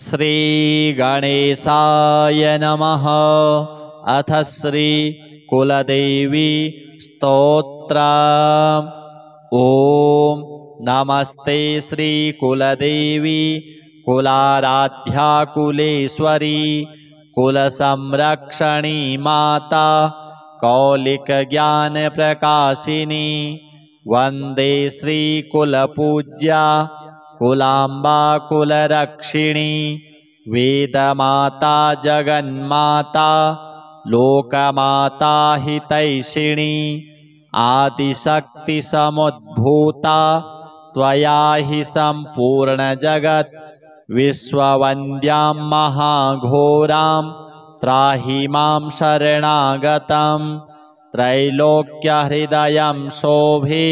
श्री गणेशाय नमः। अथ श्री कुलदेवी स्तोत्र। ओम नमस्ते श्री कुलदेवी कुलाराध्या कुलेश्वरी कुलसंरक्षणी माता कौलिक ज्ञान प्रकाशिनी वंदे श्री कुलपूज्या कुलाम्बा कुलरक्षिणी वेदमाता जगन्माता लोकमाता हितैषिणी आदिशक्ति समुद्भूता त्वया हि सम्पूर्ण जगत् विश्ववन्द्यां महाघोरां त्राहि मां शरणागतं त्रैलोक्यहृदयं शोभे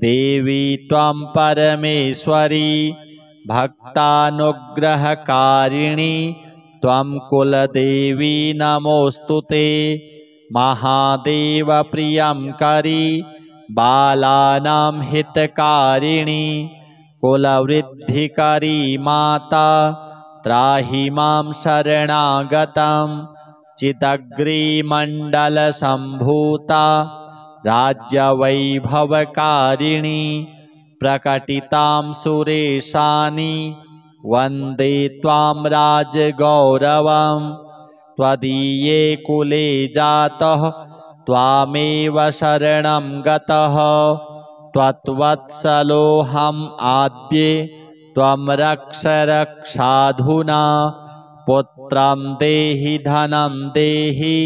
देवी त्वं परमेश्वरी भक्तानुग्रहकारिणी त्वं कुलदेवी नमोस्तुते महादेव प्रियंकरी बालानां हितकारिणी कुलवृद्धिकरी माता त्राहि मां शरणागतं चिदग्रीमण्डलसम्भूता राज्यवैभवकारिणी प्रकटितां सुरेशानि वन्दे त्वां राजगौरवं त्वदीये कुले जातः त्वामेव शरणं गतः त्वत्वत्सलोऽहम् आद्ये त्वं रक्ष रक्षाधुना पुत्रं देहि धनं देहि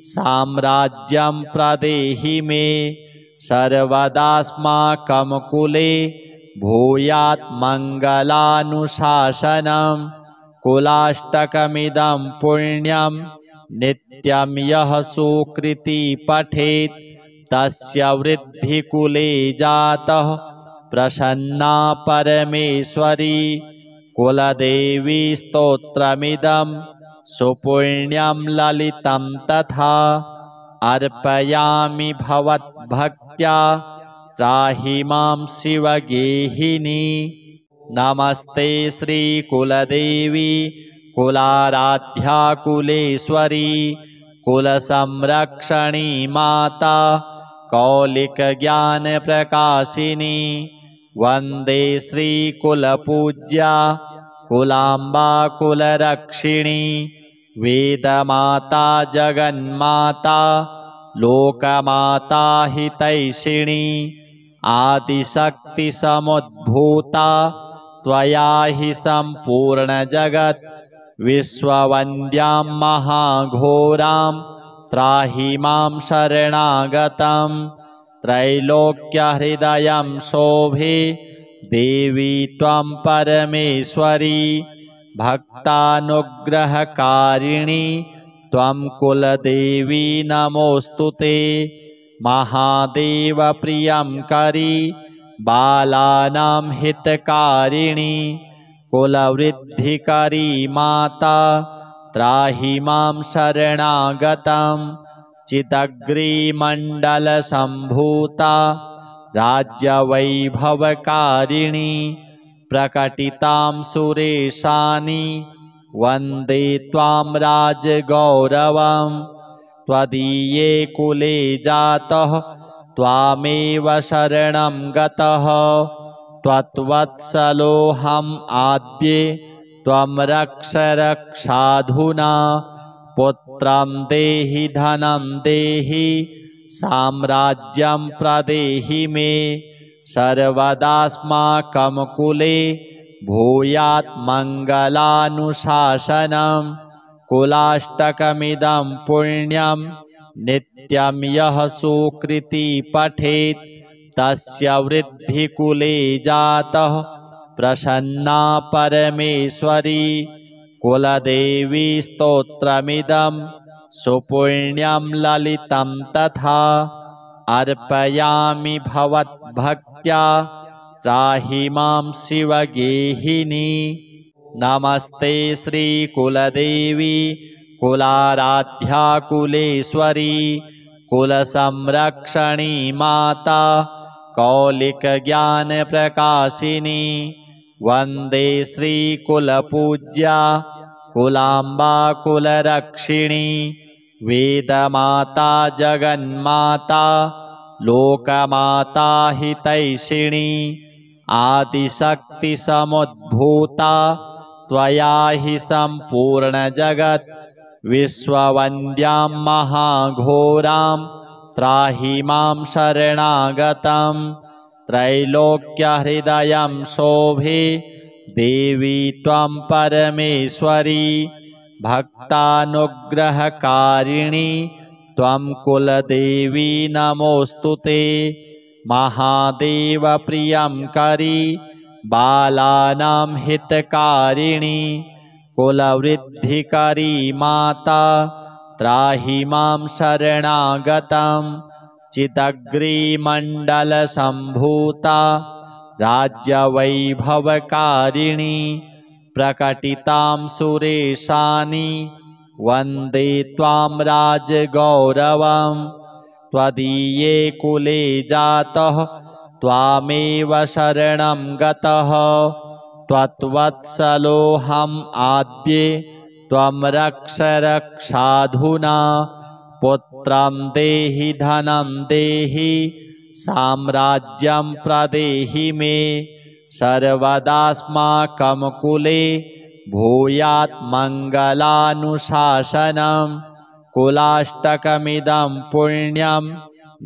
साम्राज्यं प्रदेहि मे सर्वदास्माकं कुले भूयात् मङ्गलानुशासनं कुलाष्टकमिदं पुण्यं नित्यं यः सुकृति पठेत् तस्य वृद्धिकुले जातः प्रसन्ना परमेश्वरी कुलदेवी स्तोत्रमिदं सुपुण्यं ललितं तथा अर्पयामि भवद्भक्त्या त्राहि मां शिवगेहिनी। नमस्ते श्री कुलदेवी कुलाराध्या कुलेश्वरी कुलसंरक्षणी माता कौलिक ज्ञान प्रकाशिनी वंदे श्री कुलपूज्या कुलाम्बा कुलरक्षिणी वेदमाता जगन्माता लोकमाता हितैषिणी आदिशक्ति समुद्भूता त्वया हि सम्पूर्ण जगत् विश्ववन्द्यां महाघोरां त्राहि मां शरणागतं त्रैलोक्यहृदयं शोभे देवी त्वं परमेश्वरी भक्तानुग्रहकारिणी त्वं कुलदेवी नमोस्तुते महादेव प्रियंकरी बालानां हितकारिणी कुलवृद्धिकरी माता त्राहि मां शरणागतं चिदग्रीमण्डलसम्भूता राज्यवैभवकारिणी प्रकटितां सुरेशानि वन्दे त्वां राजगौरवं त्वदीये कुले जातः त्वामेव शरणं गतः त्वत्वत्सलोऽहम् आद्ये त्वं रक्ष रक्षाधुना पुत्रं देहि धनं देहि साम्राज्यं प्रदेहि मे सर्वदास्माकं कुले भूयात् मङ्गलानुशासनं कुलाष्टकमिदं पुण्यं नित्यं यः सुकृति पठेत् तस्य वृद्धिकुले जातः प्रसन्ना परमेश्वरी कुलदेवी स्तोत्रमिदं सुपुण्यं ललितं तथा अर्पयामि भवद्भक्त्या त्राहि मां शिवगेहिनी। नमस्ते श्री कुलदेवी कुलाराध्या कुलेश्वरी कुलसंरक्षणी माता कौलिक ज्ञान प्रकाशिनी वन्दे श्रीकुलपूज्या कुलाम्बा कुलरक्षिणी वेदमाता जगन्माता लोकमाता हितैषिणी आदिशक्तिसमुद्भूता त्वया हि सम्पूर्णजगत् विश्ववन्द्यां महाघोरां त्राहि मां शरणागतं त्रैलोक्यहृदयं शोभे देवी त्वं परमेश्वरी भक्तानुग्रहकारिणी त्वं कुलदेवी नमोऽस्तु ते महादेवप्रियंकरी बालानां हितकारिणी कुलवृद्धिकरी माता त्राहि मां शरणागतं चिदग्रीमण्डलसम्भूता राज्यवैभवकारिणी प्रकटितां सुरेशानि वन्दे त्वां राजगौरवं त्वदीये कुले जातः त्वामेव शरणं गतः त्वत्वत्सलोऽहम् आद्ये त्वं रक्ष रक्षाधुना पुत्रं देहि धनं देहि साम्राज्यं प्रदेहि मे सर्वदास्माकं कुले भूयात् मङ्गलानुशासनं कुलाष्टकमिदं पुण्यं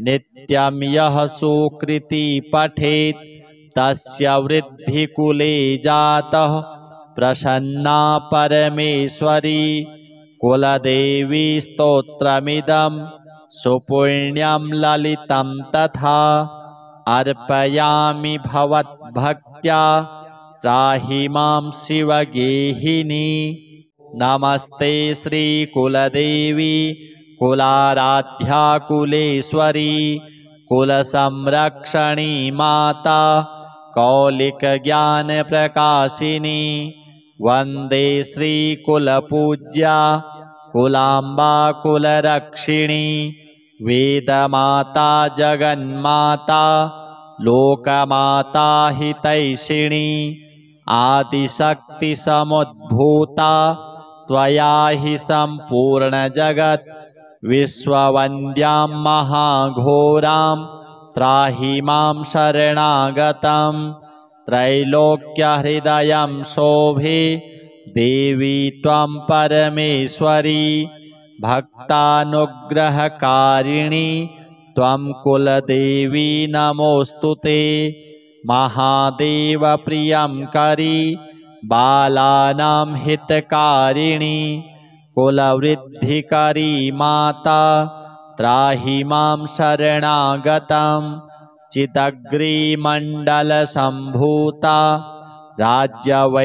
नित्यं यः सुकृती पठेत् तस्य वृद्धिकुले जातः प्रसन्ना परमेश्वरी कुलदेवी स्तोत्रमिदं सुपुण्यं ललितं तथा अर्पयामि भवद्भक्त्या त्राहि मां शिवगेहिनी नमस्ते श्रीकुलदेवी कुलाराध्या कुलेश्वरी कुलसंरक्षणी माता कौलिकज्ञानप्रकाशिनी वन्दे श्रीकुलपूज्या कुलाम्बा कुलरक्षिणी वेदमाता जगन्माता लोकमाता हितैषिणी आदिशक्तिसमुद्भूता त्वया हि सम्पूर्णजगत् विश्ववन्द्यां महाघोरां त्राहि मां शरणागतं त्रैलोक्यहृदयं शोभे देवी त्वं परमेश्वरी भक्तानुग्रहकारिणी त्वं कुलदेवी नमोऽस्तु ते महादेवप्रियंकरी बालानां हितकारिणी कुलवृद्धिकरी माता त्राहि मां शरणागतं चिदग्रीमण्डलसम्भूता राज्यवैभवकारिणी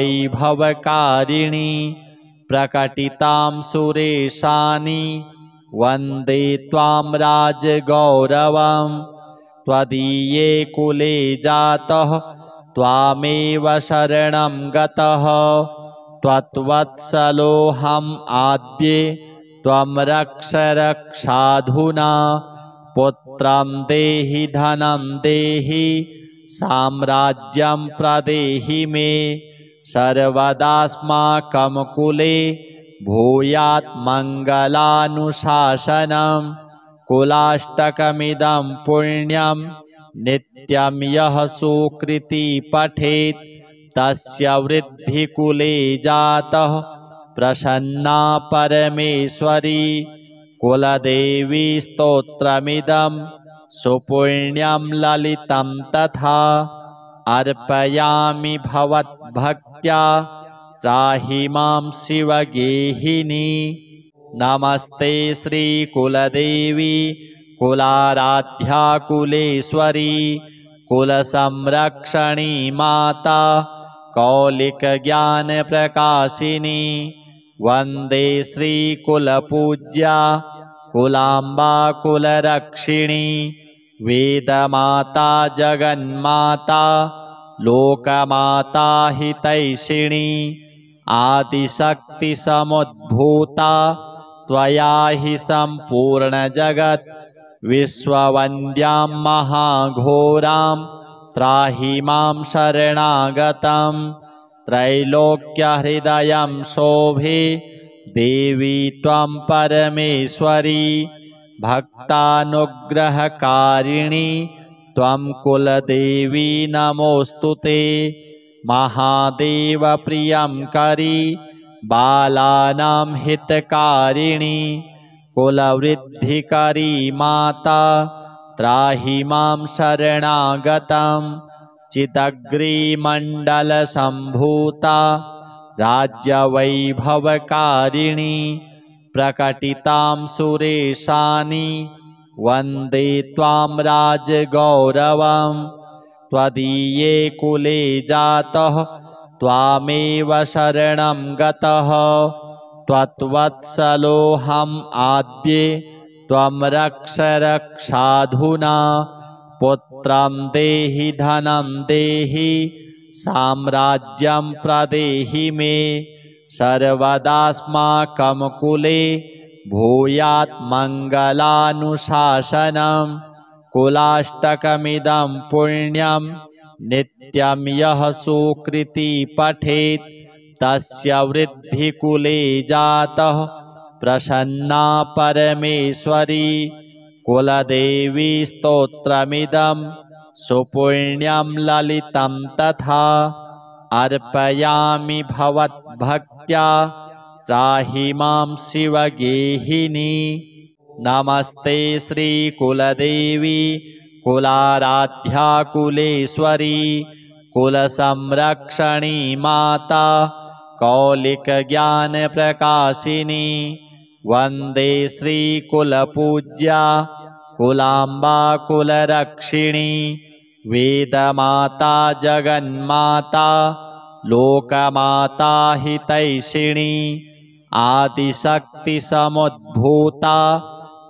प्रकटितां सुरेशानि वन्दे त्वां राजगौरवं त्वदीये कुले जातः त्वामेव शरणं गतः त्वत्वत्सलोऽहम् आद्ये त्वं रक्ष रक्षाधुना पुत्रं देहि धनं देहि साम्राज्यं प्रदेहि मे सर्वदास्माकं कुले भूयात् मङ्गलानुशासनं कुलाष्टकमिदं पुण्यं नित्यं यः सुकृती पठेत् तस्य वृद्धिकुले जातः प्रसन्ना परमेश्वरी कुलदेवी स्तोत्रमिदं सुपुण्यं ललितं तथा अर्पयामि भवद्भक्त्या त्राहि मां शिवगेहिनी नमस्ते श्रीकुलदेवी कुलाराध्या कुलेश्वरी कुलसंरक्षणी माता कौलिकज्ञानप्रकाशिनी वन्दे श्रीकुलपूज्या कुलाम्बा कुलरक्षिणी वेदमाता जगन्माता लोकमाता हितैषिणी आदिशक्तिसमुद्भूता त्वया हि सम्पूर्णजगत् विश्ववन्द्यां महाघोरां त्राहि मां शरणागतं त्रैलोक्यहृदयं शोभे देवी त्वं परमेश्वरी भक्तानुग्रहकारिणी त्वं कुलदेवी नमोऽस्तुते। महादेवप्रियं करी बालानां हितकारिणी कुलवृद्धिकरी माता त्राहि मां शरणागतं। चिदग्रीमण्डलसम्भूता राज्यवैभवकारिणी प्रकटितां सुरेशानि वन्दे त्वां राजगौरवं। त्वदीये कुले जातः त्वामेव शरणं गतः त्वत्वत्सलोऽहम् आद्ये त्वं रक्ष रक्षाधुना। पुत्रं देहि धनं देहि साम्राज्यं प्रदेहि मे सर्वदास्माकं कुले भूयात् मङ्गलानुशासनं। कुलाष्टकमिदं पुण्यं नित्यं यः सुकृती पठेत् तस्य वृद्धिकुले जातः प्रसन्ना परमेश्वरी। कुलदेवी स्तोत्रमिदं सुपुण्यं ललितं तथा अर्पयामि भवद्भक्त्या त्राहि मां शिवगेहिनी। नमस्ते श्रीकुलदेवी कुलाराध्या कुलेश्वरी कुलसंरक्षणी माता कौलिकज्ञानप्रकाशिनी। वन्दे श्रीकुलपूज्या कुलाम्बा कुलरक्षिणी वेदमाता जगन्माता लोकमाता हितैषिणी। आदिशक्तिसमुद्भूता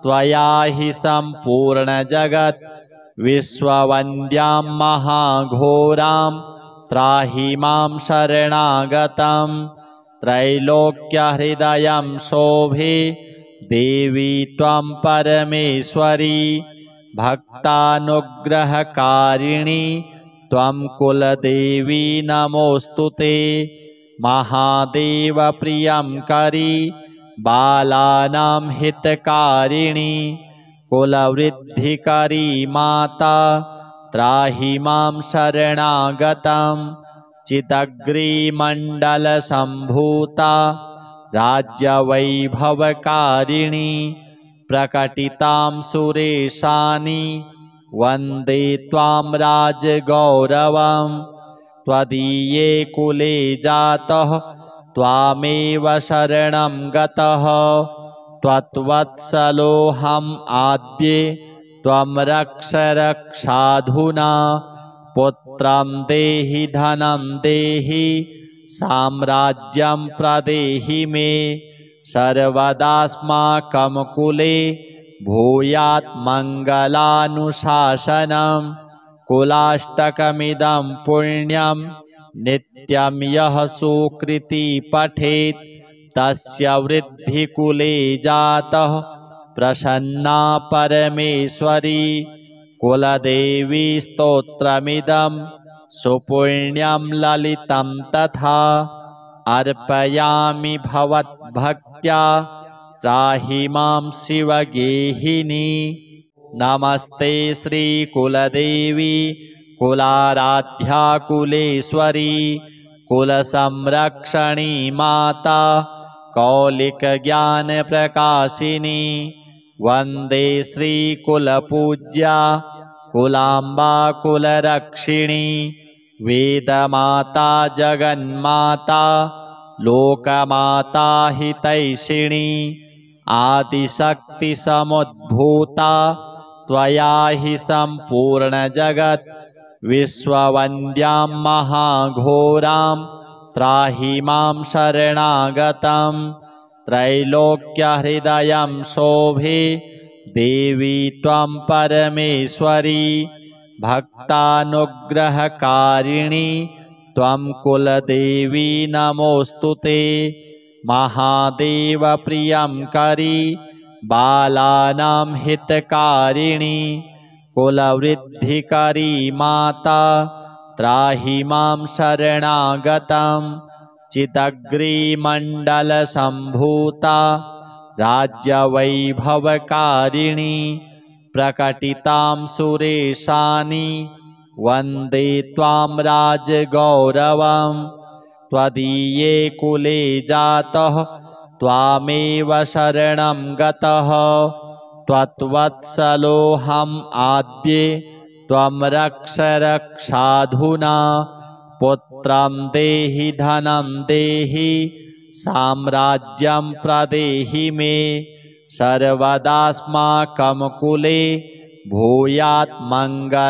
त्वया हि सम्पूर्णजगत् विश्ववन्द्यां महाघोरां त्राहि मां शरणागतं। त्रैलोक्यहृदयं शोभे देवी त्वं परमेश्वरी भक्तानुग्रहकारिणी त्वं कुलदेवी नमोऽस्तुते। महादेवप्रियं करी बालानां हितकारिणी कुलवृद्धिकरी माता त्राहि मां शरणागतं। चिदग्रीमण्डलसम्भूता राज्यवैभवकारिणी प्रकटितां सुरेशानि वन्दे त्वां राजगौरवं। त्वदीये कुले जातः त्वामेव शरणं गतः त्वत्वत्सलोऽहम् आद्ये त्वं रक्ष रक्षाधुना। पुत्रं देहि धनं देहि साम्राज्यं प्रदेहि मे सर्वदास्माकं कुले भूयात् मङ्गलानुशासनं। कुलाष्टकमिदं पुण्यं नित्यं यः सुकृती पठेत् तस्य वृद्धिकुले जातः प्रसन्ना परमेश्वरी। कुलदेवी स्तोत्रमिदं सुपुण्यं ललितं तथा अर्पयामि भवद्भक्त्या त्राहि मां शिवगेहिनी। नमस्ते श्रीकुलदेवी कुलाराध्या कुलेश्वरी कुलसंरक्षणी माता कौलिकज्ञानप्रकाशिनी। वन्दे श्रीकुलपूज्या कुलाम्बा कुलरक्षिणी वेदमाता जगन्माता लोकमाता हितैषिणी। आदिशक्तिसमुद्भूता त्वया हि सम्पूर्णजगत् विश्ववन्द्यां महाघोरां त्राहि मां शरणागतं। त्रैलोक्यहृदयं शोभे देवी त्वं परमेश्वरी भक्तानुग्रहकारिणी त्वं कुलदेवी नमोऽस्तुते। महादेवप्रियं करी बालानां हितकारिणी कुलवृद्धिकरी माता त्राहि मां शरणागतं चिदग्रीमण्डलसम्भूता राज्यवैभवकारिणी प्रकटितां सुरेशानि वन्दे त्वां राजगौरवं त्वदीये कुले जातः त्वामेव शरणं गतः त्वत्वत्सलोऽहम् आद्ये त्वं रक्ष रक्षाधुना पुत्रं देहि धनं देहि साम्राज्यं प्रदेहि मे सर्वदास्माकं कुले भूयात् मङ्गलानुशासनं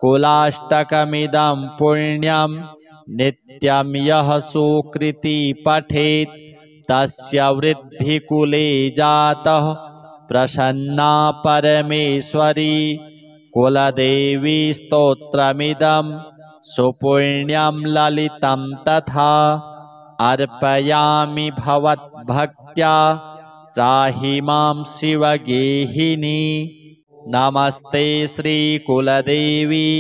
कुलाष्टकमिदं पुण्यं नित्यं यः सुकृती पठेत् तस्य वृद्धिकुले जातः प्रसन्ना परमेश्वरी कुलदेवी स्तोत्रमिदं सुपुण्यं ललितं तथा अर्पयामि भवद्भक्त्या त्राहि मां शिवगेहिनी। नमस्ते श्रीकुलदेवी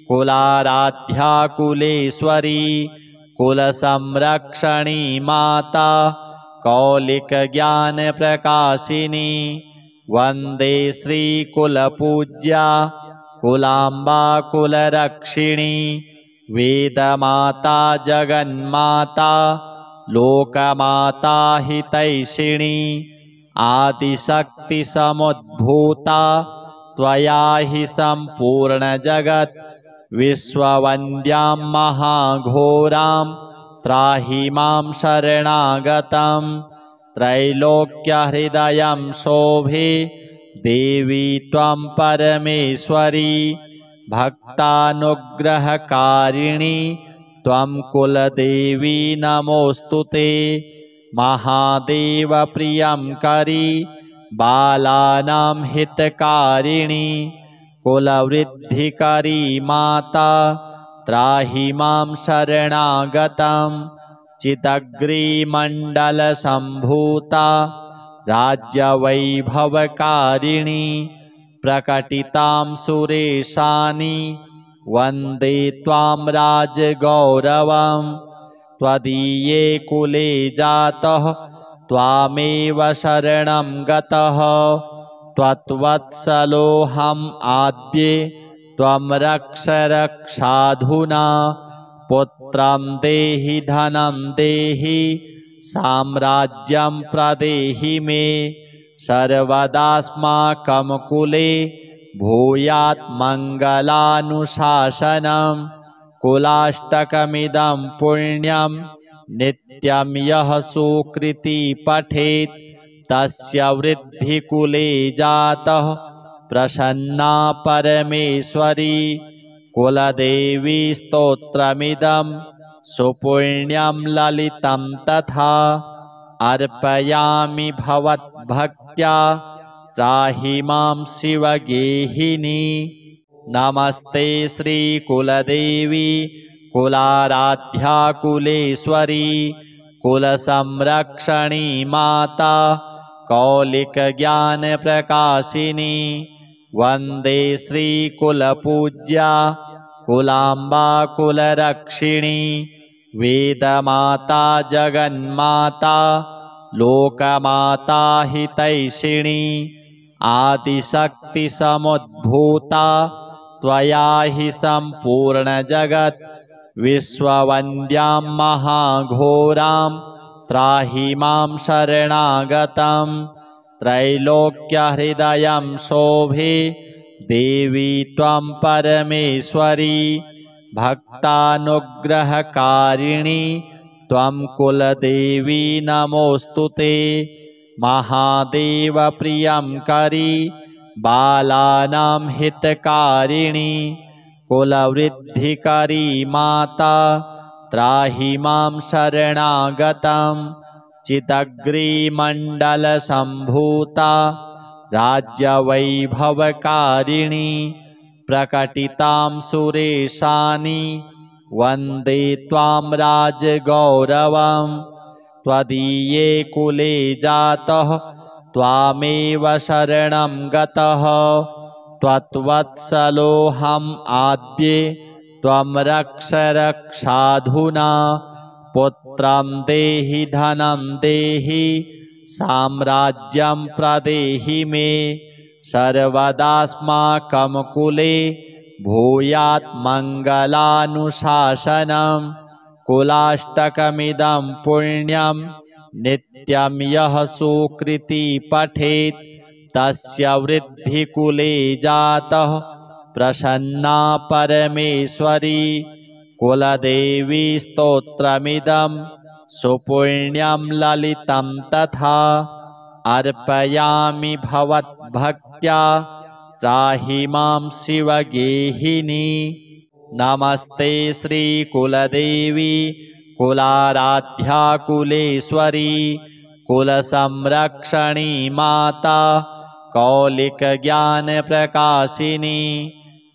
कुलाराध्या कुलेश्वरी कुलसंरक्षणी माता कौलिकज्ञानप्रकाशिनी वन्दे श्रीकुलपूज्या कुलाम्बा कुलरक्षिणी वेदमाता जगन्माता लोकमाता हितैषिणी आदिशक्तिसमुद्भूता त्वया हि सम्पूर्णजगत् विश्ववन्द्यां महाघोरां त्राहि मां शरणागतं त्रैलोक्यहृदयं शोभे देवी त्वं परमेश्वरी भक्तानुग्रहकारिणी त्वं कुलदेवी नमोऽस्तु ते महादेवप्रियंकरी बालानां हितकारिणी कुलवृद्धिकरी माता त्राहि मां शरणागतं चिदग्रीमण्डलसम्भूता राज्यवैभवकारिणी प्रकटितां सुरेशानि वन्दे त्वां राजगौरवं त्वदीये कुले जातः त्वामेव शरणं गतः त्वत्वत्सलोऽहम् आद्ये त्वं रक्ष रक्षाधुना पुत्रं देहि धनं देहि साम्राज्यं प्रदेहि मे सर्वदास्माकं कुले भूयात् मङ्गलानुशासनं कुलाष्टकमिदं पुण्यं नित्यं यः सुकृती पठेत् तस्य वृद्धिकुले जातः प्रसन्ना परमेश्वरी कुलदेवी स्तोत्रमिदं सुपुण्यं ललितं तथा अर्पयामि भवद्भक्त्या त्राहि मां शिवगेहिनी। नमस्ते श्रीकुलदेवी कुलाराध्या कुलेश्वरी कुलसंरक्षणी माता कौलिकज्ञानप्रकाशिनी वन्दे श्रीकुलपूज्या कुलाम्बा कुलरक्षिणी वेदमाता जगन्माता लोकमाता हितैषिणी आदिशक्तिसमुद्भूता त्वया हि सम्पूर्णजगत् विश्ववन्द्यां महाघोरां त्राहि मां शरणागतं त्रैलोक्यहृदयं शोभे देवी त्वं परमेश्वरी भक्तानुग्रहकारिणी त्वं कुलदेवी नमोऽस्तु ते महादेवप्रियंकरी बालानां हितकारिणी कुलवृद्धिकरी माता त्राहि मां शरणागतं चिदग्रीमण्डलसम्भूता राज्यवैभवकारिणी प्रकटितां सुरेशानि वन्दे त्वां राजगौरवं त्वदीये कुले जातः त्वामेव शरणं गतः त्वत्वत्सलोऽहम् आद्ये त्वं रक्ष रक्षाधुना पुत्रं देहि धनं देहि साम्राज्यं प्रदेहि मे सर्वदास्माकं कुले भूयात् मङ्गलानुशासनं कुलाष्टकमिदं पुण्यं नित्यं यः सुकृती पठेत् तस्य वृद्धिकुले जातः प्रसन्ना परमेश्वरी कुलदेवी स्तोत्रमिदं सुपुण्यं ललितं तथा अर्पयामि भवद्भक्त्या त्राहि मां शिवगेहिनी। नमस्ते श्रीकुलदेवी कुलाराध्या कुलेश्वरी कुलसंरक्षणी माता कौलिकज्ञानप्रकाशिनी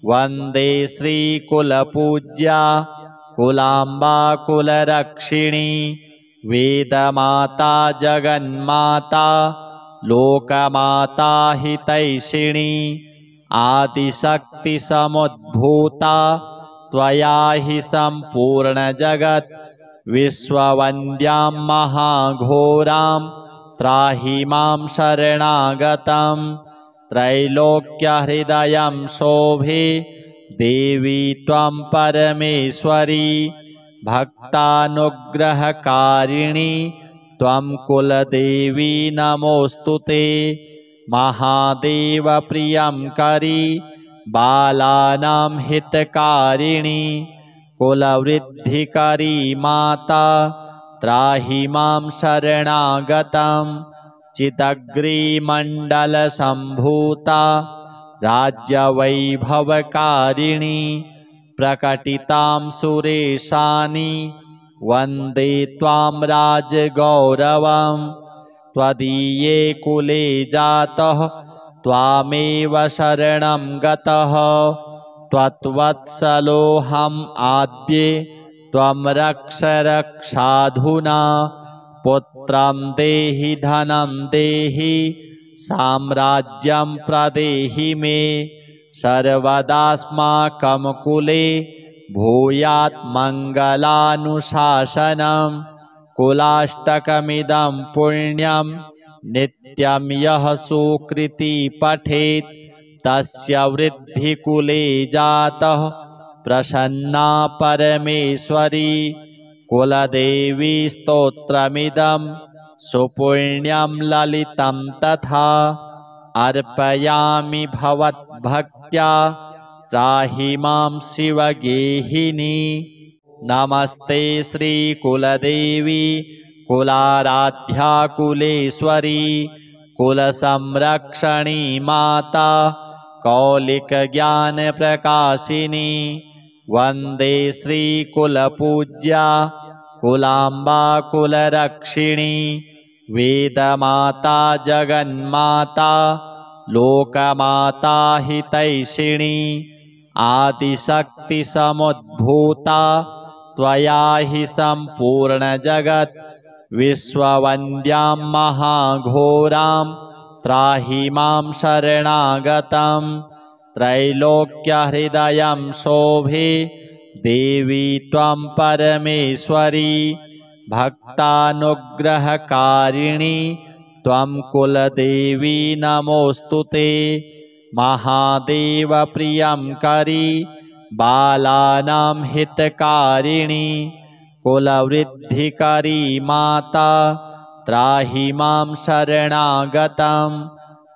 वन्दे श्रीकुलपूज्या कुलाम्बा कुलरक्षिणी वेदमाता जगन्माता लोकमाता हितैषिणी आदिशक्तिसमुद्भूता त्वया हि सम्पूर्णजगत् विश्ववन्द्यां महाघोरां त्राहि मां शरणागतं त्रैलोक्यहृदयं शोभे देवी त्वं परमेश्वरी भक्तानुग्रहकारिणी त्वं कुलदेवी नमोऽस्तु ते महादेवप्रियं करी बालानां हितकारिणी कुलवृद्धिकरी माता त्राहि मां शरणागतं चिदग्रीमण्डलसम्भूता राज्यवैभवकारिणी प्रकटितां सुरेशानि वन्दे त्वां राजगौरवं त्वदीये कुले जातः त्वामेव शरणं गतः त्वत्वत्सलोऽहम् आद्ये त्वं रक्ष रक्षाधुना पुत्रं देहि धनं देहि साम्राज्यं प्रदेहि मे सर्वदास्माकं कुले भूयात् मङ्गलानुशासनं कुलाष्टकमिदं पुण्यं नित्यं यः सुकृती पठेत् तस्य वृद्धिकुले जातः प्रसन्ना परमेश्वरी कुलदेवी स्तोत्रमिदं सुपुण्यं ललितं तथा अर्पयामि भवद्भक्त्या त्राहि मां शिवगेहिनी। नमस्ते श्रीकुलदेवी कुलाराध्या कुलेश्वरी कुलसंरक्षणी माता कौलिकज्ञानप्रकाशिनी वन्दे श्रीकुलपूज्या कुलाम्बा कुलरक्षिणी वेदमाता जगन्माता लोकमाता हितैषिणी आदिशक्तिसमुद्भूता त्वया हि सम्पूर्णजगत् विश्ववन्द्यां महाघोरां त्राहि मां शरणागतं त्रैलोक्यहृदयं शोभे देवी त्वं परमेश्वरी भक्तानुग्रहकारिणी त्वं कुलदेवी नमोऽस्तु ते महादेवप्रियं करी बालानां हितकारिणी कुलवृद्धिकरी माता त्राहि मां शरणागतं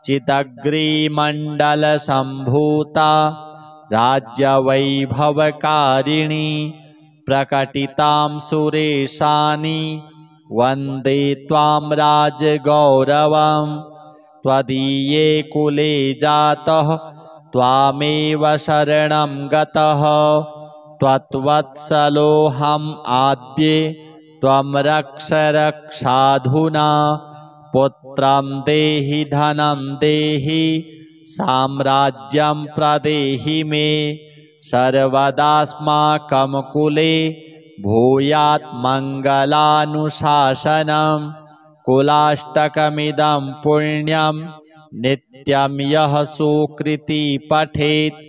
चिदग्रीमण्डलसम्भूता राज्यवैभवकारिणी प्रकटितां सुरेशानि वन्दे त्वां राजगौरवं त्वदीये कुले जातः त्वामेव शरणं गतः त्वत्वत्सलोऽहम् आद्ये त्वं रक्ष रक्षाधुना पुत्रं देहि धनं देहि साम्राज्यं प्रदेहि मे सर्वदास्माकं कुले भूयात् मङ्गलानुशासनं कुलाष्टकमिदं पुण्यं नित्यं यः सुकृति पठेत्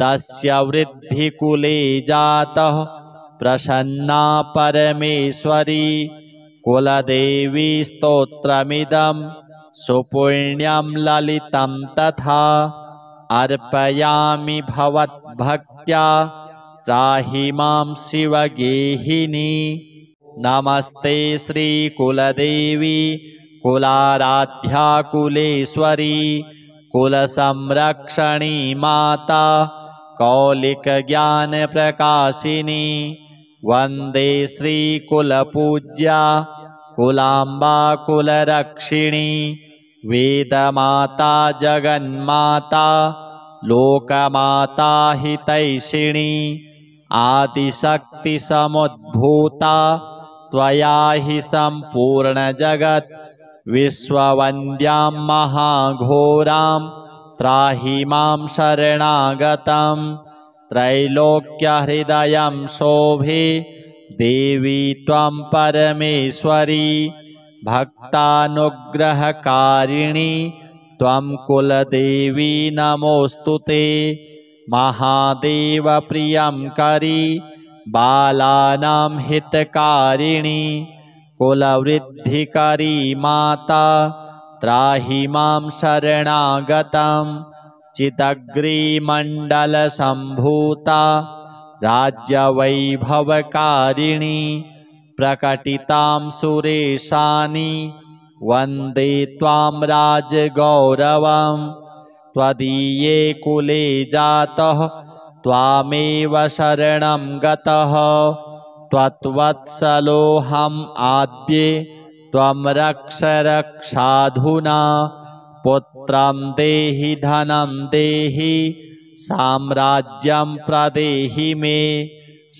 तस्य वृद्धिकुले जातः प्रसन्ना परमेश्वरी। कुलदेवी स्तोत्रमिदं सुपुण्यं ललितं तथा अर्पयामि भवद्भक्त्या त्राहि मां शिवगेहिनी। नमस्ते श्रीकुलदेवी कुलाराध्या कुलेश्वरी कुलसंरक्षणी माता कौलिकज्ञानप्रकाशिनी। वन्दे श्रीकुलपूज्या कुलाम्बा कुलरक्षिणी वेदमाता जगन्माता लोकमाता हितैषिणी। आदिशक्तिसमुद्भूता त्वया हि सम्पूर्णजगत् विश्ववन्द्यां महाघोरां त्राहि मां शरणागतं। त्रैलोक्यहृदयं शोभे देवी त्वं परमेश्वरी भक्तानुग्रहकारिणी त्वं कुलदेवी नमोऽस्तु ते। महादेवप्रियं करी बालानां हितकारिणी कुलवृद्धिकरी माता त्राहि मां शरणागतं। चिदग्रीमण्डलसम्भूता राज्यवैभवकारिणी प्रकटितां सुरेशानि वन्दे त्वां राजगौरवं। त्वदीये कुले जातः त्वामेव शरणं गतः त्वत्वत्सलोऽहम् आद्ये त्वं रक्ष रक्षाधुना। पुत्रं देहि धनं देहि साम्राज्यं प्रदेहि मे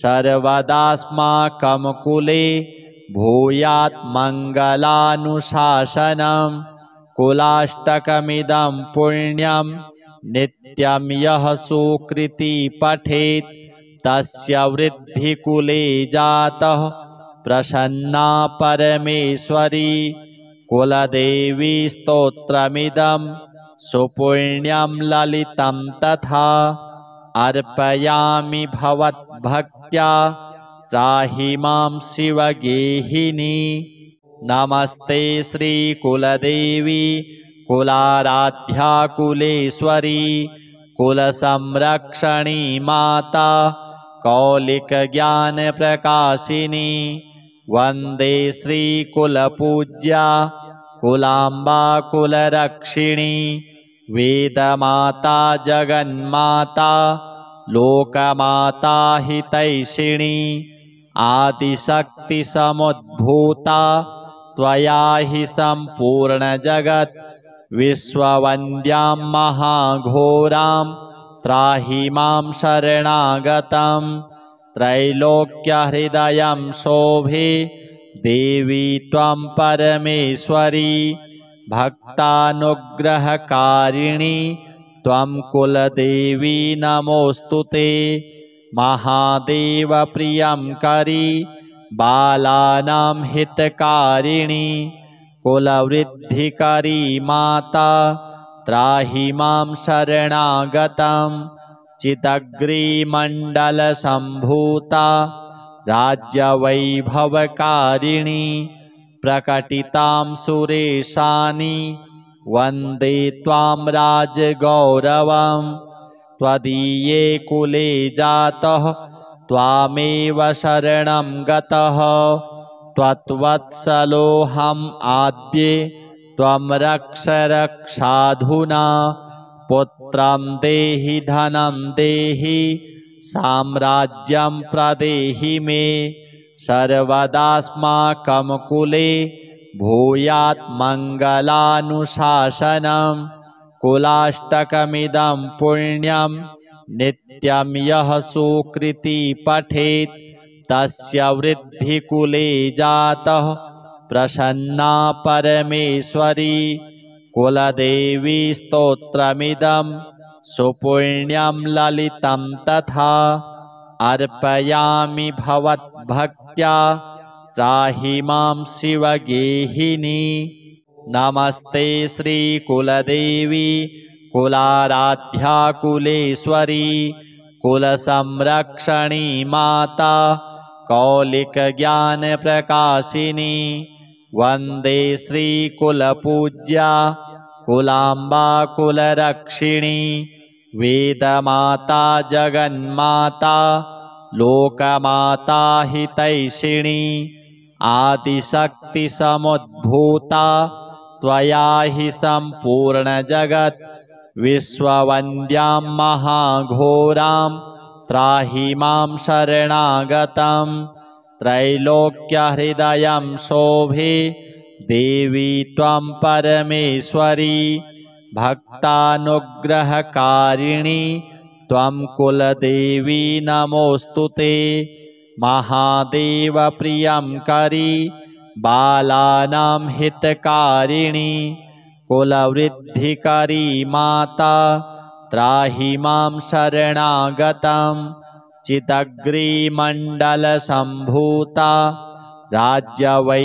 सर्वदास्माकं कुले भूयात् मङ्गलानुशासनं। कुलाष्टकमिदं पुण्यं नित्यं यः सुकृति पठेत् तस्य वृद्धिकुले जातः प्रसन्ना परमेश्वरी। कुलदेवी स्तोत्रमिदं सुपुण्यं ललितं तथा अर्पयामि भवद्भक्त्या त्राहि मां शिवगेहिनी। नमस्ते श्रीकुलदेवी कुलाराध्या कुलेश्वरी कुलसंरक्षणी माता कौलिकज्ञानप्रकाशिनी। वन्दे श्रीकुलपूज्या कुलाम्बा कुलरक्षिणी वेदमाता जगन्माता लोकमाता हितैषिणी। आदिशक्तिसमुद्भूता त्वया हि सम्पूर्णजगत् विश्ववन्द्यां महाघोरां त्राहि मां शरणागतं। त्रैलोक्यहृदयं शोभे देवी त्वं परमेश्वरी भक्तानुग्रहकारिणी त्वं कुलदेवी नमोऽस्तु ते। महादेवप्रियं करी बालानां हितकारिणी कुलवृद्धिकरी माता त्राहि मां शरणागतं। चिदग्रीमण्डलसम्भूता राज्यवैभवकारिणी प्रकटितां सुरेशानि वन्दे त्वां राजगौरवं। त्वदीये कुले जातः त्वामेव शरणं गतः त्वत्वत्सलोऽहम् आद्ये त्वं रक्ष रक्षाधुना। पुत्रं देहि धनं देहि साम्राज्यं प्रदेहि मे सर्वदास्माकं कुले भूयात् मङ्गलानुशासनं। कुलाष्टकमिदं पुण्यं नित्यं यः सुकृति पठेत् तस्य वृद्धिकुले जातः प्रसन्ना परमेश्वरी। कुलदेवी स्तोत्रमिदं सुपुण्यं ललितं तथा अर्पयामि भवद्भक्त्या त्राहि मां शिवगेहिनी। नमस्ते श्रीकुलदेवी कुलाराध्या कुलेश्वरी कुलसंरक्षणी माता कौलिकज्ञानप्रकाशिनी वन्दे श्रीकुलपूज्या कुलाम्बा कुलरक्षिणी वेदमाता जगन्माता लोकमाता हितैषिणी आदिशक्तिसमुद्भूता त्वया हि सम्पूर्णजगत् विश्ववन्द्यां महाघोरां त्राहि मां शरणागतं त्रैलोक्यहृदयं शोभे देवी त्वं परमेश्वरी भक्तानुग्रहकारिणी त्वं कुलदेवी नमोऽस्तु ते महादेवप्रियं करी बालानां हितकारिणी कुलवृद्धिकरी माता त्राहि मां शरणागतं चिदग्रीमण्डलसम्भूता राज्यवैभवकारिणी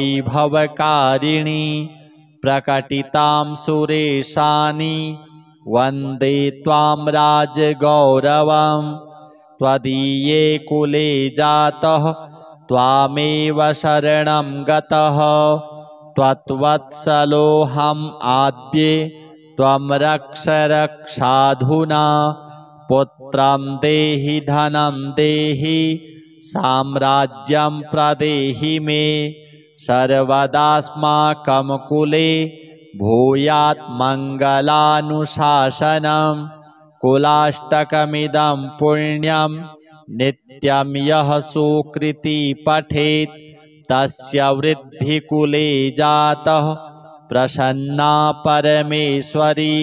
प्रकटितां सुरेशानि वन्दे त्वां राजगौरवं त्वदीये कुले जातः त्वामेव शरणं गतः त्वत्वत्सलोऽहम् आद्ये त्वं रक्ष रक्षाधुना पुत्रं देहि धनं देहि साम्राज्यं प्रदेहि मे सर्वदास्माकं कुले भूयात् मङ्गलानुशासनं कुलाष्टकमिदं पुण्यं नित्यं यः सुकृती पठेत् तस्य वृद्धिकुले जातः प्रसन्ना परमेश्वरी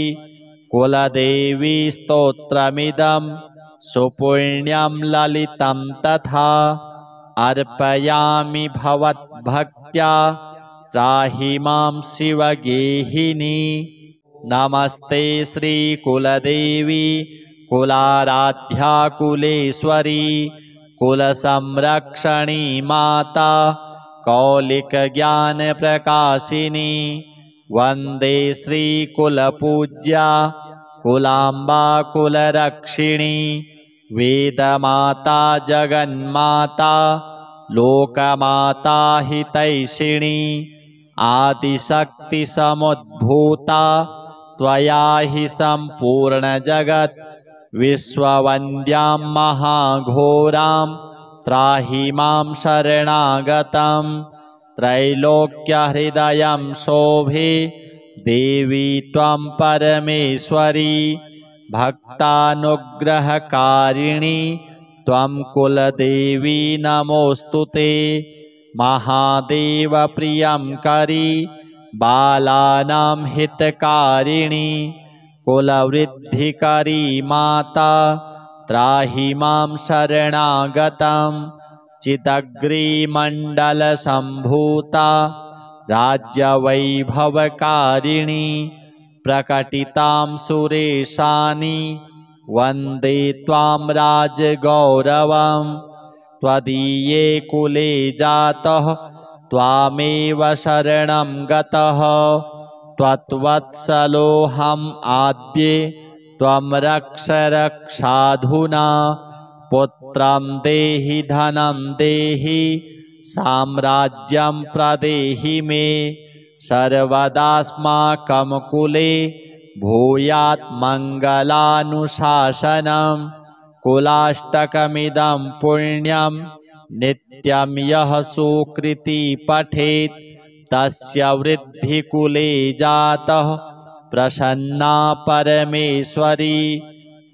कुलदेवी स्तोत्रमिदं सुपुण्यं ललितं तथा अर्पयामि भवद्भक्त्या त्राहि मां शिवगेहिनी नमस्ते श्रीकुलदेवी कुलाराध्या कुलेश्वरी कुलसंरक्षणी माता कौलिकज्ञानप्रकाशिनी वन्दे श्रीकुलपूज्या कुलाम्बा कुलरक्षिणी वेदमाता जगन्माता लोकमाता हितैषिणी आदिशक्तिसमुद्भूता त्वया हि सम्पूर्णजगत् विश्ववन्द्यां महाघोरां त्राहि मां शरणागतं त्रैलोक्यहृदयं शोभे देवी त्वं परमेश्वरी भक्तानुग्रहकारिणी त्वं कुलदेवी नमोऽस्तु ते महादेवप्रियं करी बालानां हितकारिणी कुलवृद्धिकरी माता त्राहि मां शरणागतं चिदग्रीमण्डलसम्भूता राज्यवैभवकारिणी प्रकटितां सुरेशानि वन्दे त्वां राजगौरवं त्वदीये कुले जातः त्वामेव शरणं गतः त्वत्वत्सलोऽहम् आद्ये त्वं रक्ष रक्षाधुना पुत्रं देहि धनं देहि साम्राज्यं प्रदेहि मे सर्वदास्माकं कुले भूयात् मङ्गलानुशासनं कुलाष्टकमिदं पुण्यं नित्यं यः सुकृती पठेत् तस्य वृद्धिकुले जातः प्रसन्ना परमेश्वरी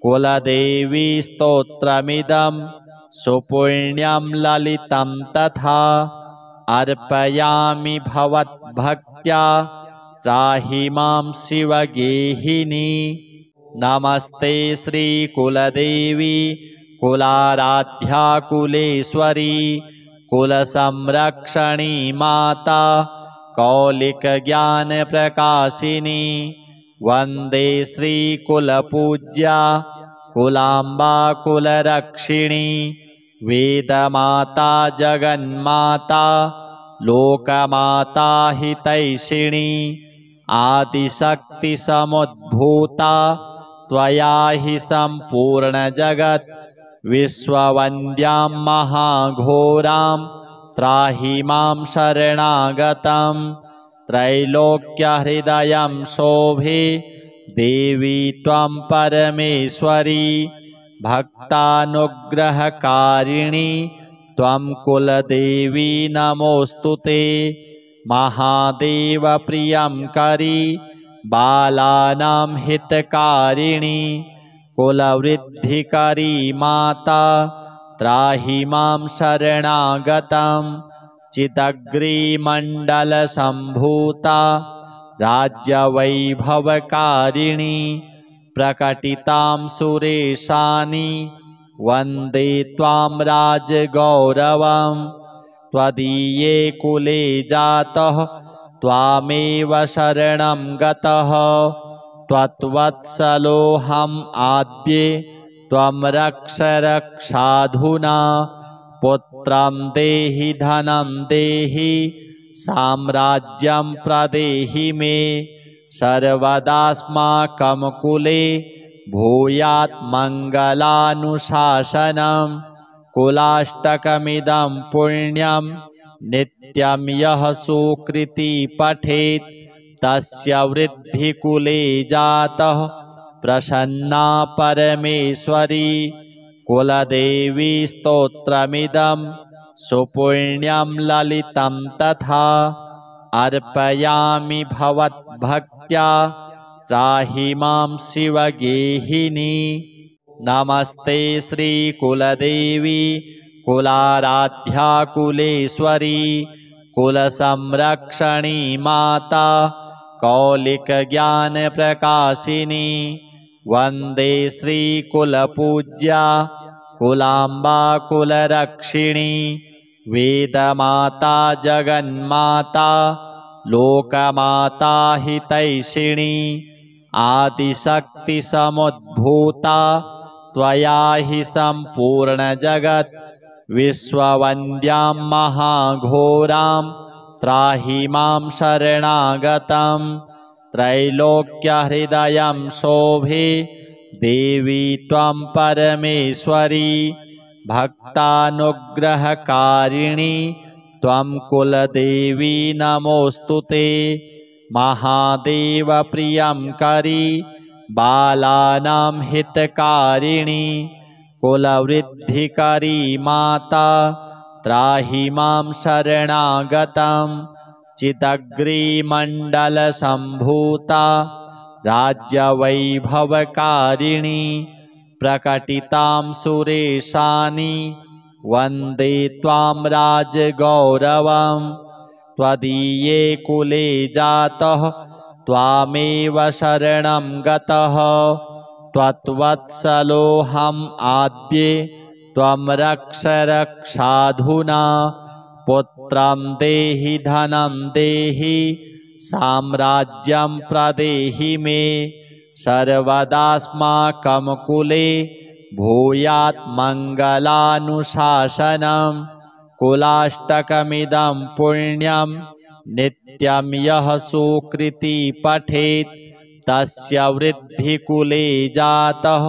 कुलदेवी स्तोत्रमिदं सुपुण्यं ललितं तथा अर्पयामि भवद्भक्त्या त्राहि मां शिवगेहिनी नमस्ते श्रीकुलदेवी कुलाराध्या कुलेश्वरी कुलसंरक्षणी माता कौलिकज्ञानप्रकाशिनी वन्दे श्रीकुलपूज्या कुलाम्बा कुलरक्षिणी वेदमाता जगन्माता लोकमाता हितैषिणी आदिशक्तिसमुद्भूता त्वया हि सम्पूर्णजगत् विश्ववन्द्यां महाघोरां त्राहि मां शरणागतं त्रैलोक्यहृदयं शोभे देवी त्वं परमेश्वरी भक्तानुग्रहकारिणी त्वं कुलदेवी नमोऽस्तु ते महादेवप्रियं करी बालानां हितकारिणी कुलवृद्धिकरी माता त्राहि मां शरणागतं चिदग्रीमण्डलसम्भूता राज्यवैभवकारिणी प्रकटितां सुरेशानि वन्दे त्वां राजगौरवं त्वदीये कुले जातः त्वामेव शरणं गतः त्वत्वत्सलोऽहम् आद्ये त्वं रक्ष रक्षाधुना पुत्रं देहि धनं देहि साम्राज्यं प्रदेहि मे सर्वदास्माकं कुले भूयात् मङ्गलानुशासनं कुलाष्टकमिदं पुण्यं नित्यं यः सुकृती पठेत् तस्य वृद्धिकुले जातः प्रसन्ना परमेश्वरी कुलदेवी स्तोत्रमिदं सुपुण्यं ललितं तथा अर्पयामि भवद्भक्त्या त्राहि मां शिवगेहिनी नमस्ते श्रीकुलदेवी कुलाराध्या कुलेश्वरी कुलसंरक्षणी माता कौलिकज्ञानप्रकाशिनी वन्दे श्रीकुलपूज्या कुलाम्बा कुलरक्षिणी वेदमाता जगन्माता लोकमाता हितैषिणी आदिशक्तिसमुद्भूता त्वया हि सम्पूर्णजगत् विश्ववन्द्यां महाघोरां त्राहि मां शरणागतं त्रैलोक्यहृदयं शोभे देवी त्वं परमेश्वरी भक्तानुग्रहकारिणी त्वं कुलदेवी नमोऽस्तु ते महादेवप्रियं करी बालानां हितकारिणी कुलवृद्धिकरी माता त्राहि मां शरणागतं चिदग्रीमण्डलसम्भूता राज्यवैभवकारिणी प्रकटितां सुरेशानि वन्दे त्वां राजगौरवं त्वदीये कुले जातः त्वामेव शरणं गतः त्वत्वत्सलोऽहम् आद्ये त्वं रक्ष रक्षाधुना पुत्रं देहि धनं देहि साम्राज्यं प्रदेहि मे सर्वदास्माकं कुले भूयात् मङ्गलानुशासनं कुलाष्टकमिदं पुण्यं नित्यं यः सुकृती पठेत् तस्य वृद्धिकुले जातः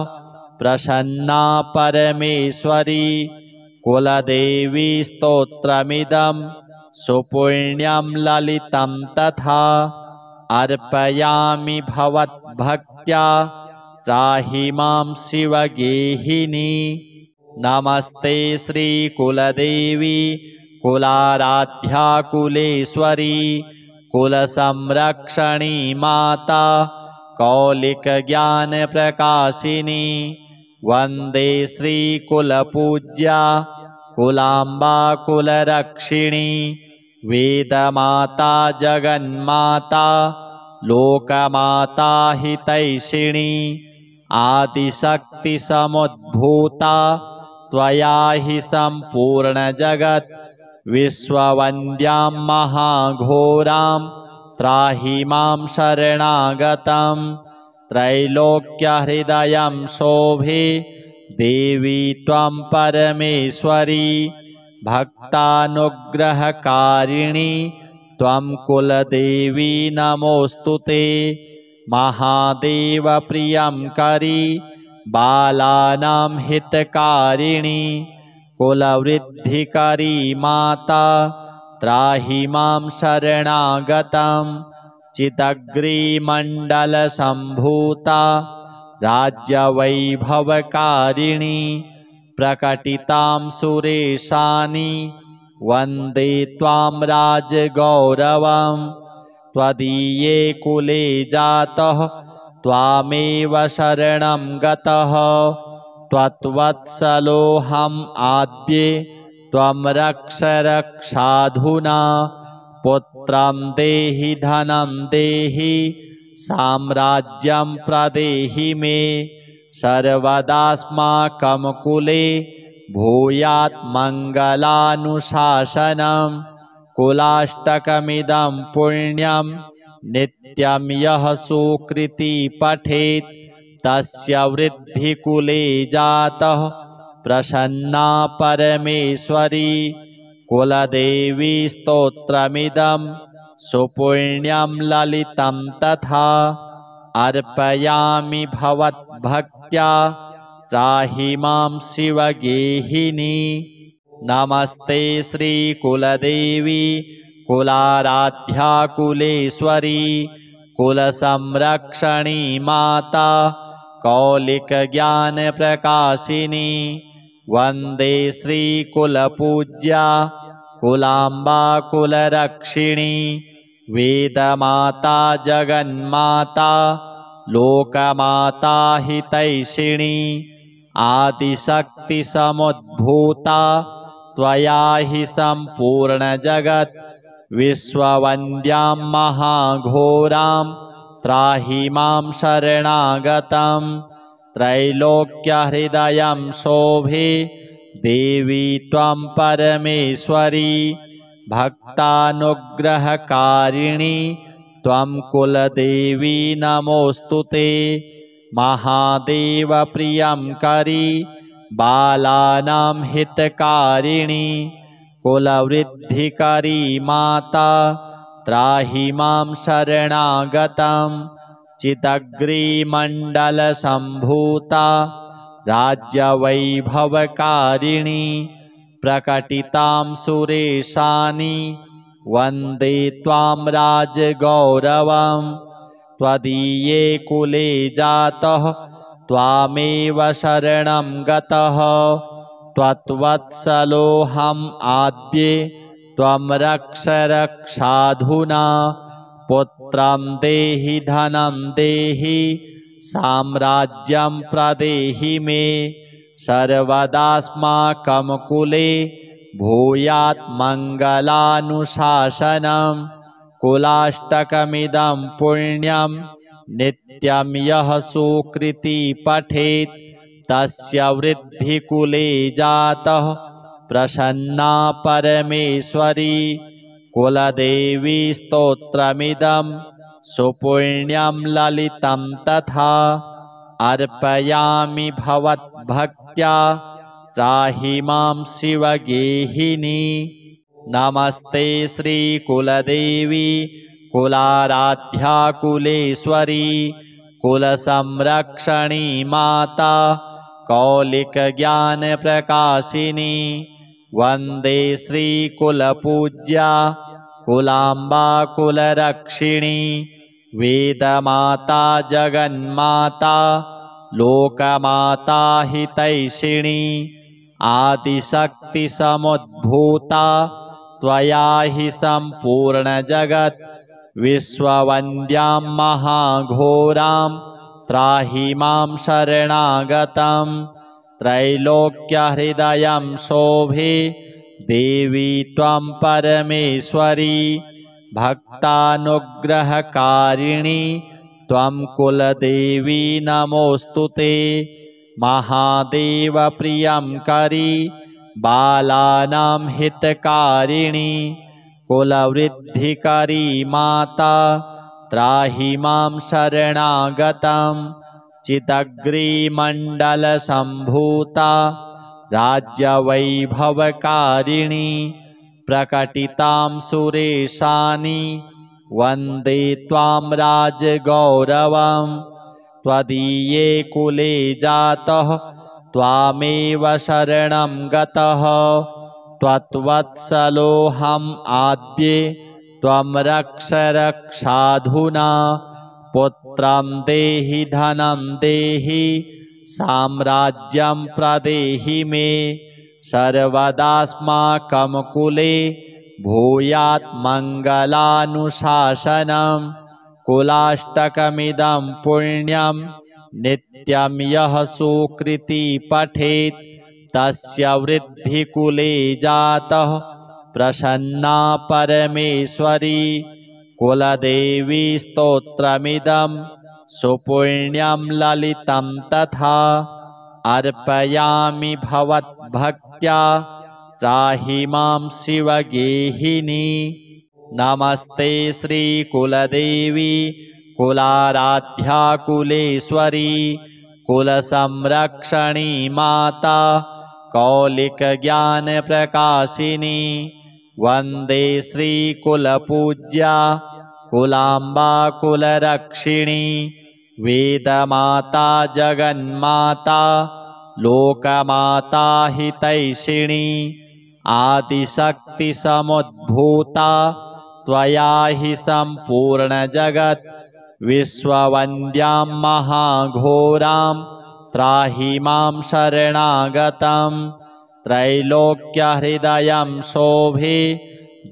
प्रसन्ना परमेश्वरी कुलदेवी स्तोत्रमिदं सुपुण्यं ललितं तथा अर्पयामि भवद्भक्त्या त्राहि मां शिवगेहिनी नमस्ते श्रीकुलदेवी कुलाराध्या कुलेश्वरी कुलसंरक्षणी माता कौलिकज्ञानप्रकाशिनी वन्दे श्रीकुलपूज्या कुलाम्बा कुलरक्षिणी वेदमाता जगन्माता लोकमाता हितैषिणी आदिशक्तिसमुद्भूता त्वया हि सम्पूर्णजगत् विश्ववन्द्यां महाघोरां त्राहि मां शरणागतं त्रैलोक्यहृदयं शोभे देवी त्वं परमेश्वरी भक्तानुग्रहकारिणी त्वं कुलदेवी नमोऽस्तु ते। महादेवप्रियङ्करी बालानां हितकारिणी कुलवृद्धिकरी माता त्राहि मां शरणागतं। चिदग्रीमण्डलसम्भूता राज्यवैभवकारिणी प्रकटितां सुरेशानि वन्दे त्वां राजगौरवं। त्वदीये कुले जातः त्वामेव शरणं गतः त्वत्वत्सलोऽहम् आद्ये त्वं रक्ष रक्षाधुना। पुत्रं देहि धनं देहि साम्राज्यं प्रदेहि मे सर्वदास्माकं कुले भूयात् मङ्गलानुशासनं। कुलाष्टकमिदं पुण्यं नित्यं यः सुकृती पठेत् तस्य वृद्धिकुले जातः प्रसन्ना परमेश्वरी। कुलदेवी स्तोत्रमिदं सुपुण्यं ललितं तथा अर्पयामि भवद्भक्त्या त्राहि मां शिवगेहिनी। नमस्ते श्रीकुलदेवी कुलाराध्या कुलेश्वरी कुलसंरक्षणी माता कौलिकज्ञानप्रकाशिनी। वन्दे श्रीकुलपूज्या कुलाम्बा कुलरक्षिणी वेदमाता जगन्माता लोकमाता हितैषिणी। आदिशक्तिसमुद्भूता त्वया हि सम्पूर्णजगत् विश्ववन्द्यां महाघोरां त्राहि मां शरणागतं। त्रैलोक्यहृदयं शोभे देवी त्वं परमेश्वरी भक्तानुग्रहकारिणी त्वं कुलदेवी नमोऽस्तु ते। महादेवप्रियङ्करी बालानां हितकारिणी कुलवृद्धिकरी माता त्राहि मां शरणागतं। चिदग्रीमण्डलसम्भूता राज्यवैभवकारिणी प्रकटितां सुरेशानि वन्दे त्वां राजगौरवं। त्वदीये कुले जातः त्वामेव शरणं गतः त्वत्वत्सलोऽहम् आद्ये त्वं रक्ष रक्षाधुना। पुत्रं देहि धनं देहि साम्राज्यं प्रदेहि मे सर्वदास्माकं कुले भूयात् मङ्गलानुशासनं। कुलाष्टकमिदं पुण्यं नित्यं यः सुकृती पठेत् तस्य वृद्धिकुले जातः प्रसन्ना परमेश्वरी। कुलदेवी स्तोत्रमिदं सुपुण्यं ललितं तथा अर्पयामि भवद्भक्त्या त्राहि मां शिवगेहिनी। नमस्ते श्रीकुलदेवी कुलाराध्या कुलेश्वरी कुलसंरक्षणी माता कौलिकज्ञानप्रकाशिनी। वन्दे श्रीकुलपूज्या कुलाम्बा कुलरक्षिणी वेदमाता जगन्माता लोकमाता हितैषिणी। आदिशक्तिसमुद्भूता त्वया हि सम्पूर्णजगत् विश्ववन्द्यां महाघोरां त्राहि मां शरणागतं। त्रैलोक्यहृदयं शोभे देवी त्वं परमेश्वरी भक्तानुग्रहकारिणी त्वं कुलदेवी नमोऽस्तु ते। महादेवप्रियङ्करी बालानां हितकारिणी कुलवृद्धिकरी माता त्राहि मां शरणागतं। चिदग्रीमण्डलसम्भूता राज्यवैभवकारिणी प्रकटितां सुरेशानि वन्दे त्वां राजगौरवं त्वदीये कुले जातः त्वामेव शरणं गतः त्वत्वत्सलोऽहम् आद्ये त्वं रक्ष रक्षाधुना पुत्रं देहि धनं देहि साम्राज्यं प्रदेहि मे सर्वदास्माकं कुले भूयात् मङ्गलानुशासनं कुलाष्टकमिदं पुण्यं नित्यं यः सुकृती पठेत् तस्य वृद्धिकुले जातः प्रसन्ना परमेश्वरी कुलदेवी स्तोत्रमिदं सुपुण्यं ललितं तथा अर्पयामि भवद्भक्त्या त्राहि मां शिवगेहिनी। नमस्ते श्रीकुलदेवी कुलाराध्या कुलेश्वरी कुलसंरक्षणी माता कौलिकज्ञानप्रकाशिनी वन्दे श्रीकुलपूज्या कुलाम्बा कुलरक्षिणी वेदमाता जगन्माता लोकमाता हितैषिणी आदिशक्तिसमुद्भूता त्वया हि सम्पूर्णजगत् विश्ववन्द्यां महाघोरां त्राहि मां शरणागतं त्रैलोक्यहृदयं शोभे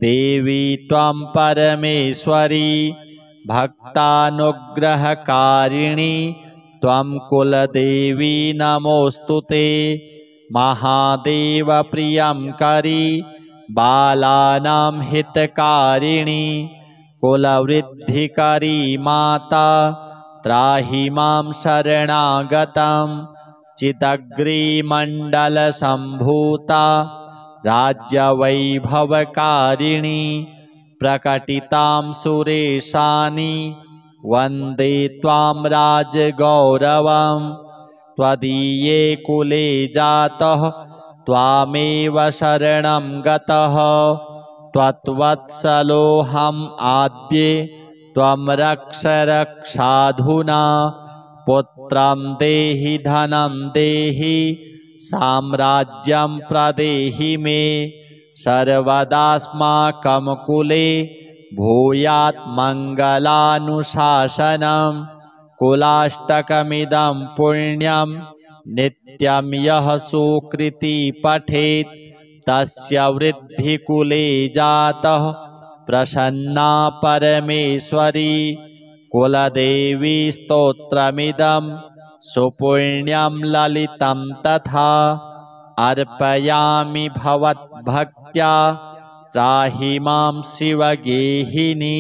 देवी त्वं परमेश्वरी भक्तानुग्रहकारिणी त्वं कुलदेवी नमोऽस्तुते महादेवप्रियं करी बालानां हितकारिणी कुलवृद्धिकरी माता त्राहि मां शरणागतं चिदग्रीमण्डलसम्भूता राज्यवैभवकारिणी प्रकटितां सुरेशानि वन्दे त्वां राजगौरवं त्वदीये कुले जातः त्वामेव शरणं गतः त्वत्वत्सलोऽहम् आद्ये त्वं रक्ष रक्षाधुना पुत्रं देहि धनं देहि साम्राज्यं प्रदेहि मे सर्वदास्माकं कुले भूयात् मङ्गलानुशासनं कुलाष्टकमिदं पुण्यं नित्यं यः सुकृती पठेत् तस्य वृद्धिकुले जातः प्रसन्ना परमेश्वरी कुलदेवी स्तोत्रमिदं सुपुण्यं ललितं तथा अर्पयामि भवद्भक्त्या त्राहि मां शिवगेहिनी।